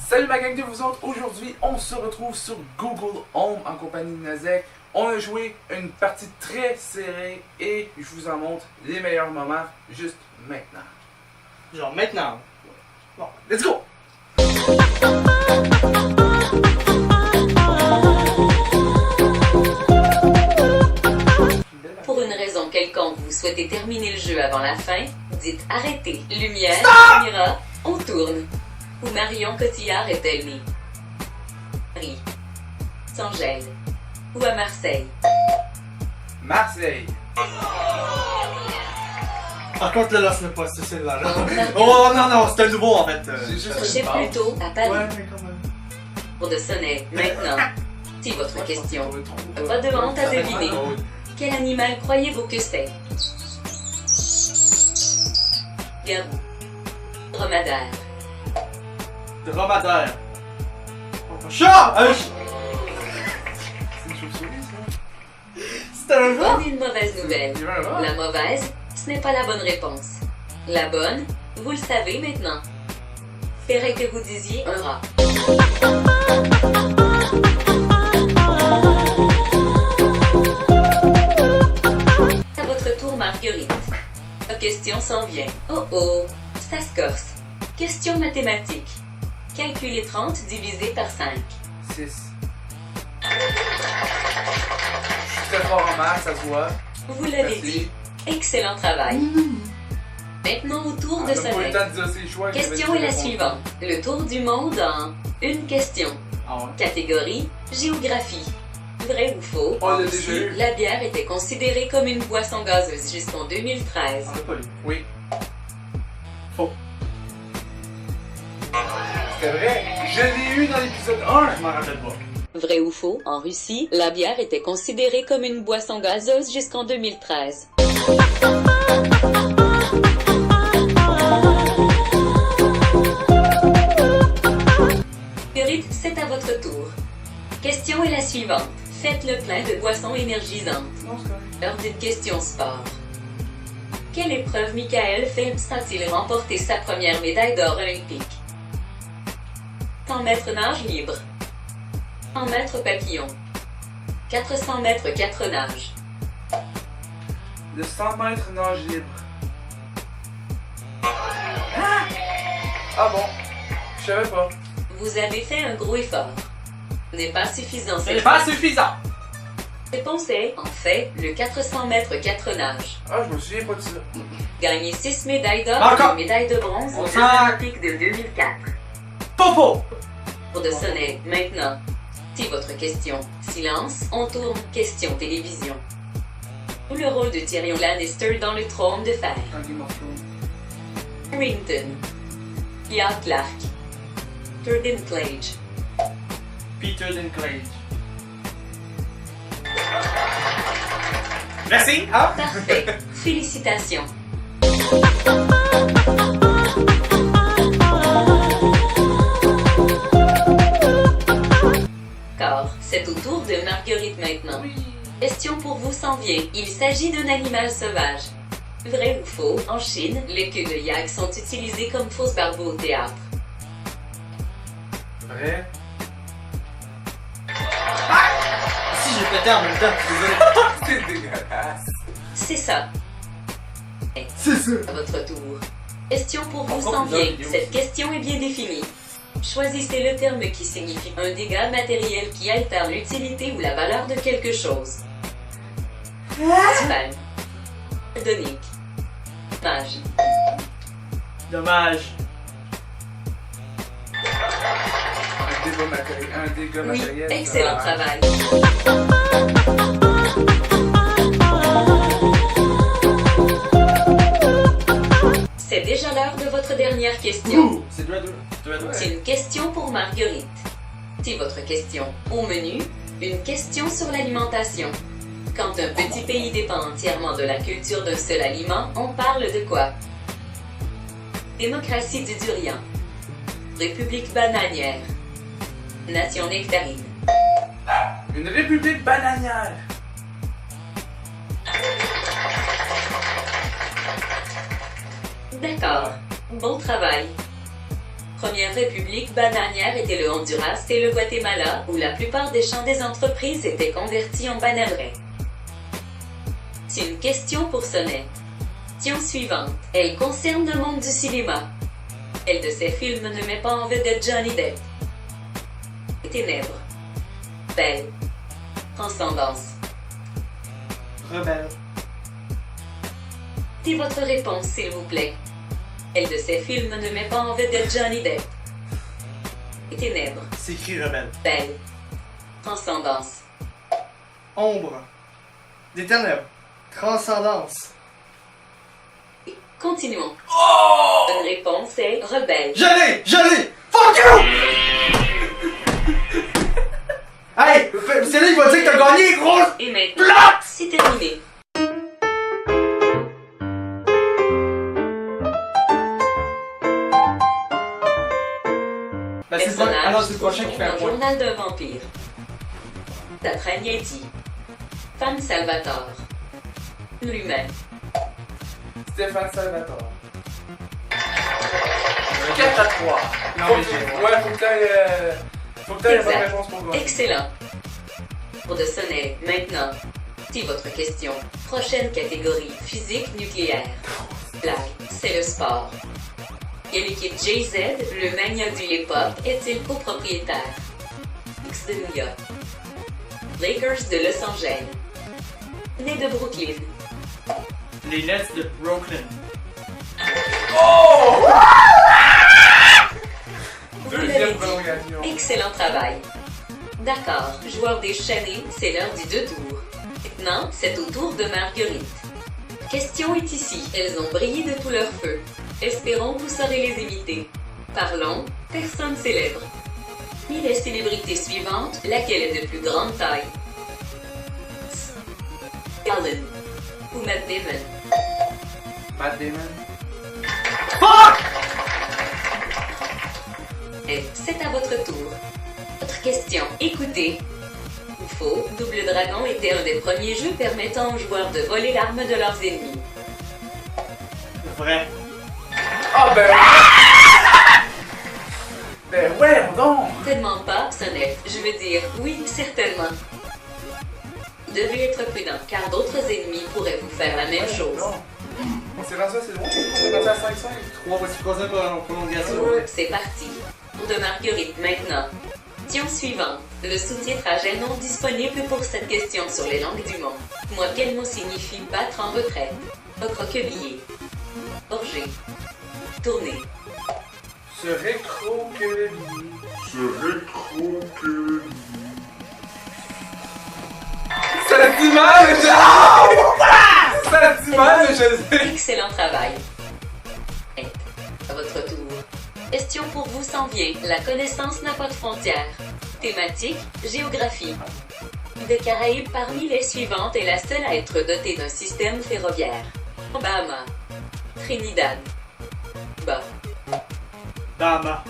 Salut ma gang de vous autres, aujourd'hui on se retrouve sur Google Home en compagnie de Nazek. On a joué une partie très serrée et je vous en montre les meilleurs moments juste maintenant. Genre maintenant. Bon, let's go! Pour une raison quelconque, vous souhaitez terminer le jeu avant la fin, dites arrêtez. Lumière, caméra, on tourne. Où Marion Cotillard est-elle née? Paris, Saint-Gel ou à Marseille? Marseille. Par contre, là, ce n'est pas ce celle-là. Oh non, c'est un nouveau en fait. J'ai juste Cherchez une pause. plutôt à Paris. Ouais, mais quand même. Pour de sonner, maintenant. Si votre question. Pas Pas de honte à deviner. Quel animal croyez-vous que c'est? Garou. Dromadaire. Dromadaire. Chat! C'est une chauve-souris ça? C'est un rat? Bonne et une mauvaise nouvelle. Il y a un rat? La mauvaise, ce n'est pas la bonne réponse. La bonne, vous le savez maintenant. Faudrait que vous disiez un rat. À votre tour, Marguerite. La question s'en vient. Oh oh, ça se corse. Question mathématique. Calculez 30 divisé par 5. 6. Je suis très fort en maths, ça se voit. Vous l'avez Merci. dit. Excellent travail. Maintenant au tour On de n'a pas eu sonner. le temps de dire ses choix. Question est la suivante. Le tour du monde en une question. Ah ouais. Catégorie géographie. Vrai ou faux? On l'a En déjà Russie, eu. la bière était considérée comme une boisson gazeuse jusqu'en 2013. On l'a pas lu. Oui. Faux. C'est vrai. Je l'ai eu dans l'épisode 1. Je m'en rappelle pas. Vrai ou faux? En Russie, la bière était considérée comme une boisson gazeuse jusqu'en 2013. Marguerite, c'est à votre tour. Question est la suivante. Faites le plein de boissons énergisantes. Non, c'est correct. Lors d'une question sport. Quelle épreuve Michael Phelps a-t-il remporté sa première médaille d'or olympique? 100 mètres nage libre. 100 mètres papillon. 400 mètres 4 nages. Le 100 mètres nage libre. Ah bon? Je savais pas. Vous avez fait un gros effort. Ce n'est pas suffisant. C'est pas suffisant. Réponse est, en fait, le 400 mètres 4 nages. Ah, je me souviens pas de ça. Gagné 6 médailles d'or Encore. et une médaille de bronze On aux Jeux s'en- olympiques de 2004. Popo! Pour de sonner, maintenant. Si votre question, silence, on tourne, question télévision. Ou le rôle de Tyrion Lannister dans le Trône de Fer. Un Game of Thrones. Harrington. Pia Clark. Turden Clage. Peter Dinklage. Merci! Ah! Parfait. Félicitations. D'accord, c'est au tour de Marguerite maintenant. Question pour vous s'en vient. Il s'agit d'un animal sauvage. Vrai ou faux? En Chine, les queues de yak sont utilisées comme fausses barbeaux au théâtre. Vrai? Si j'ai pété en même temps, désolé. C'est dégueulasse. C'est ça. C'est ça. À votre tour. Question pour vous Encore s'en une autre vient. vidéo. Cette question est bien définie. Choisissez le terme qui signifie un dégât matériel qui altère l'utilité ou la valeur de quelque chose. Spam. Donique. Mage. Dommage. Un dégât Oui, matériel. excellent Ah. travail. C'est déjà l'heure de votre dernière question. Ouh! C'est 2 à 2. 2 à 2. C'est une question pour Marguerite. C'est votre question. Au menu, une question sur l'alimentation. Quand un petit pays dépend entièrement de la culture d'un seul aliment, on parle de quoi? Démocratie du durian. République bananière. Nation nectarine. Une république bananière. D'accord. Bon travail. premières républiques bananières étaient le Honduras et le Guatemala, où la plupart des champs des entreprises étaient convertis en bananeraies. C'est une question pour Sonnet. Question suivante. Elle concerne le monde du cinéma. Quel de ces films ne met pas en vedette Johnny Depp? Ténèbres. Belle. Transcendance. Rebelle. C'est votre réponse, s'il vous plaît. Quel de ces films ne met pas en vedette Johnny Depp? Ténèbres. C'est écrit rebelle. Belle. Transcendance. Ombre. Des ténèbres. Transcendance. Continuons. Oh! Bonne réponse est rebelle. Je l'ai! Fuck you! Hey! C'est là, il va dire que t'as gagné, gros! Et maintenant, Plate! c'est terminé. Ben, c'est le prochain qui fait un Dans point. Journal d'un vampire. Tatragnetti. Fan Salvatore. Lui-même. Stéphane Salvatore. 4 à 3. Non, mais j'ai. Ouais, faut que t'ailles. Faut que t'ailles la bonne Exact. réponse pour gagner. Excellent. Pour de Sonnet, maintenant, c'est votre question. Prochaine catégorie, physique nucléaire. Blague, c'est le sport. Quelle équipe Jay-Z, le mania du hip-hop, est-il copropriétaire? Knicks de New York. Lakers de Los Angeles. Né de Brooklyn. Les Nets de Brooklyn. Oh! Vous l'avez Deuxième dit. prolongation. Excellent travail. D'accord, joueurs déchaînés, c'est l'heure du 2 tours. Maintenant, c'est au tour de Marguerite. Question est ici. Elles ont brillé de tout leur feu. Espérons que vous saurez les imiter. Parlons, personne célèbre. Parmi les célébrités suivantes, laquelle est de plus grande taille? Allen ou Matt Damon? Matt Damon. Et c'est à votre tour. Autre question. Écoutez. Ou faux, Double Dragon était un des premiers jeux permettant aux joueurs de voler l'arme de leurs ennemis. Vrai. Ah ben. Ben ouais, donc. Tellement pas, Sonnet. Je veux dire, oui, certainement. Vous devez être prudent, car d'autres ennemis pourraient vous faire la même chose. Non. On s'est rendu à c'est bon? On s'est rendu à 5-5. 3 voici troisième prolongation. Ouais. C'est parti. Pour de Marguerite maintenant. Question suivante. Le sous-titrage est non disponible pour cette question sur les langues du monde. Moi, quel mot signifie battre en retraite? Recroqueviller. Orger. Tourner. Se récroqueviller. Ça a dit mal, mais je l'ai. Ça a dit mal, mais je l'ai. Excellent travail. À votre tour. Question pour vous s'en vient. La connaissance n'a pas de frontières. Thématique, géographie. De Caraïbes parmi les suivantes est la seule à être dotée d'un système ferroviaire. Bahama. Trinidad. Bas. Dama.